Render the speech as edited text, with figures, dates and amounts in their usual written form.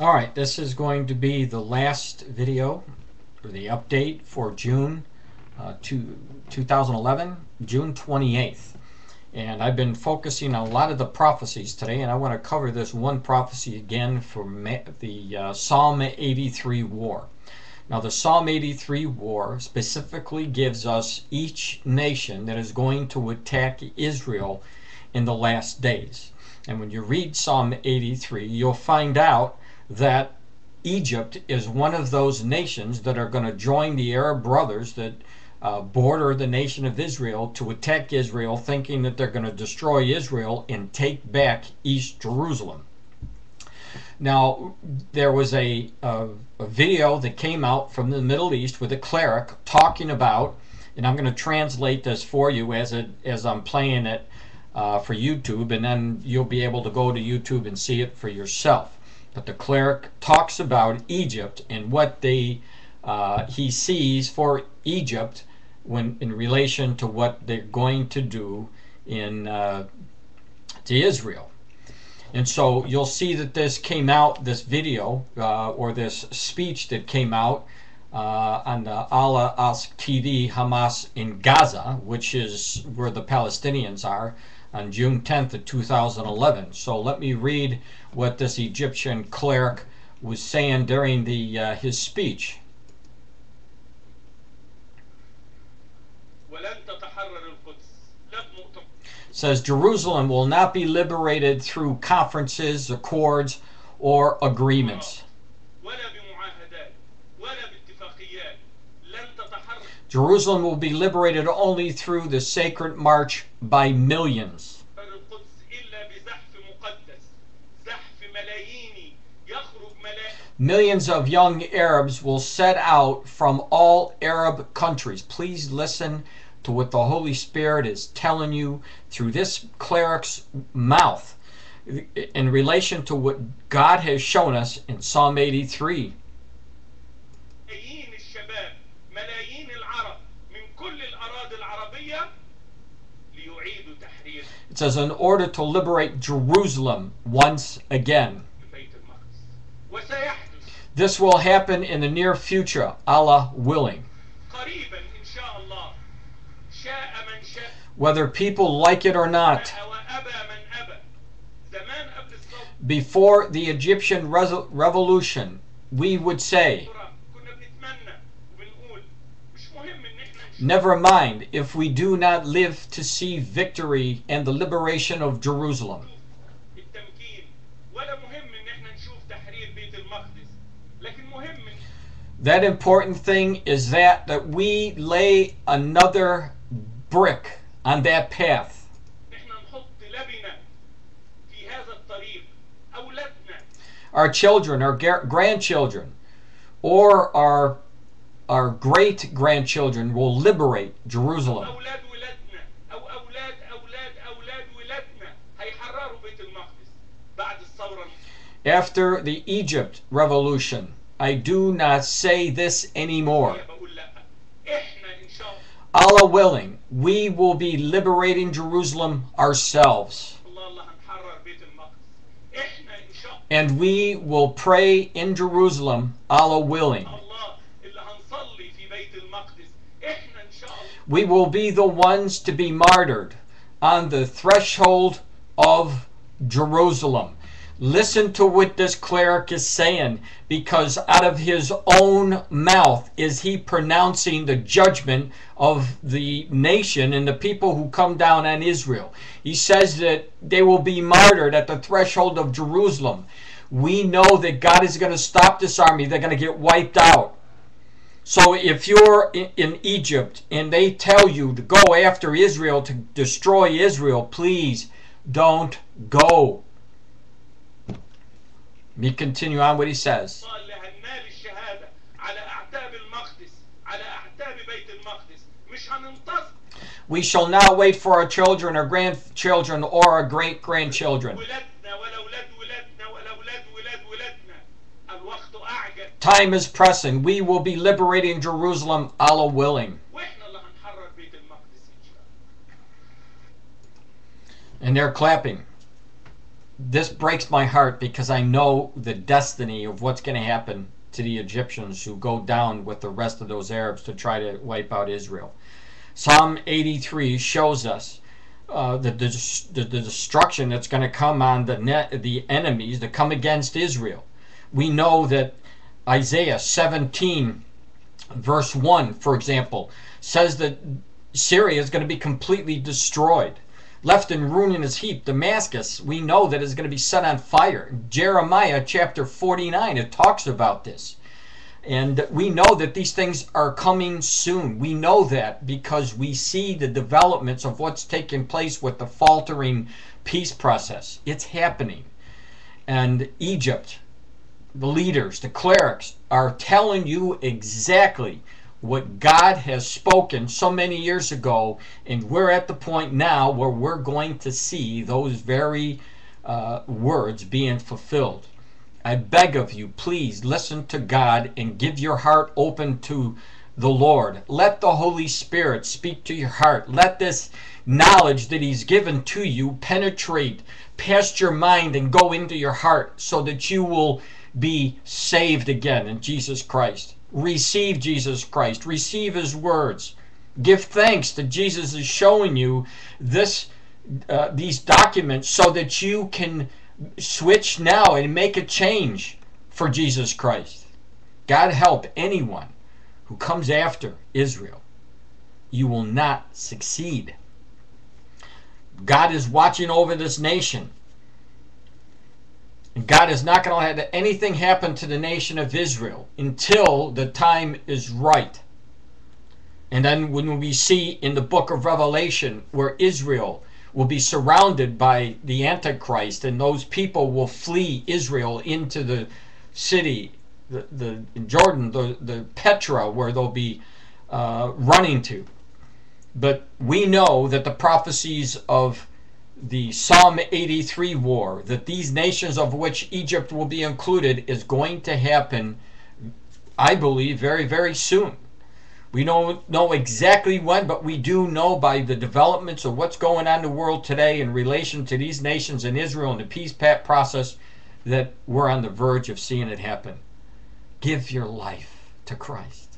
Alright, this is going to be the last video, or the update for June 2011, June 28th. And I've been focusing on a lot of the prophecies today, and I want to cover this one prophecy again from the Psalm 83 war. Now, the Psalm 83 war specifically gives us each nation that is going to attack Israel in the last days. And when you read Psalm 83, you'll find out that Egypt is one of those nations that are going to join the Arab brothers that border the nation of Israel to attack Israel, thinking that they're going to destroy Israel and take back East Jerusalem. Now, there was a video that came out from the Middle East with a cleric talking about, and I'm going to translate this for you as I'm playing it for YouTube, and then you'll be able to go to YouTube and see it for yourself. But the cleric talks about Egypt and what he sees for Egypt in relation to what they're going to do to Israel. And so you'll see that this came out, this video or this speech that came out on the Al Ask TV Hamas in Gaza, which is where the Palestinians are, on June 10th of 2011. So let me read what this Egyptian cleric was saying during his speech. It says, Jerusalem will not be liberated through conferences, accords, or agreements. Jerusalem will be liberated only through the sacred march by millions. Millions of young Arabs will set out from all Arab countries. Please listen to what the Holy Spirit is telling you through this cleric's mouth in relation to what God has shown us in Psalm 83. It says, in order to liberate Jerusalem once again. This will happen in the near future, Allah willing. Whether people like it or not. Before the Egyptian revolution, we would say, never mind if we do not live to see victory and the liberation of Jerusalem. That important thing is that we lay another brick on that path. Our children, our grandchildren, or our great-grandchildren will liberate Jerusalem. After the Egypt revolution, I do not say this anymore. Allah willing, we will be liberating Jerusalem ourselves. And we will pray in Jerusalem, Allah willing. We will be the ones to be martyred on the threshold of Jerusalem. Listen to what this cleric is saying, because out of his own mouth is he pronouncing the judgment of the nation and the people who come down on Israel. He says that they will be martyred at the threshold of Jerusalem. We know that God is going to stop this army. They're going to get wiped out. So if you're in Egypt and they tell you to go after Israel, to destroy Israel, please don't go. Let me continue on what he says. We shall not wait for our children or grandchildren or our great-grandchildren. Time is pressing. We will be liberating Jerusalem, Allah willing. And they're clapping. this breaks my heart because I know the destiny of what's going to happen to the Egyptians who go down with the rest of those Arabs to try to wipe out Israel. Psalm 83 shows us the destruction that's going to come on the enemies that come against Israel. We know that Isaiah 17 verse 1, for example, says that Syria is going to be completely destroyed. Left in ruinous heap, Damascus, we know that is going to be set on fire. Jeremiah chapter 49, it talks about this. And we know that these things are coming soon. We know that because we see the developments of what's taking place with the faltering peace process. It's happening. And Egypt, the leaders, the clerics, are telling you exactly what God has spoken so many years ago, and we're at the point now where we're going to see those very words being fulfilled. I beg of you, please listen to God and give your heart open to the Lord. Let the Holy Spirit speak to your heart. Let this knowledge that He's given to you penetrate past your mind and go into your heart so that you will be saved again in Jesus Christ. Receive Jesus Christ. Receive His words. Give thanks that Jesus is showing you these documents so that you can switch now and make a change for Jesus Christ. God help anyone who comes after Israel. You will not succeed. God is watching over this nation. And God is not going to let anything happen to the nation of Israel until the time is right. And then when we see in the book of Revelation where Israel will be surrounded by the Antichrist and those people will flee Israel into the city, the Jordan, the Petra, where they'll be running to. But we know that the prophecies of the Psalm 83 war, that these nations of which Egypt will be included, is going to happen, I believe, very, very soon. We don't know exactly when, but we do know by the developments of what's going on in the world today in relation to these nations in Israel and the peace process that we're on the verge of seeing it happen. Give your life to Christ.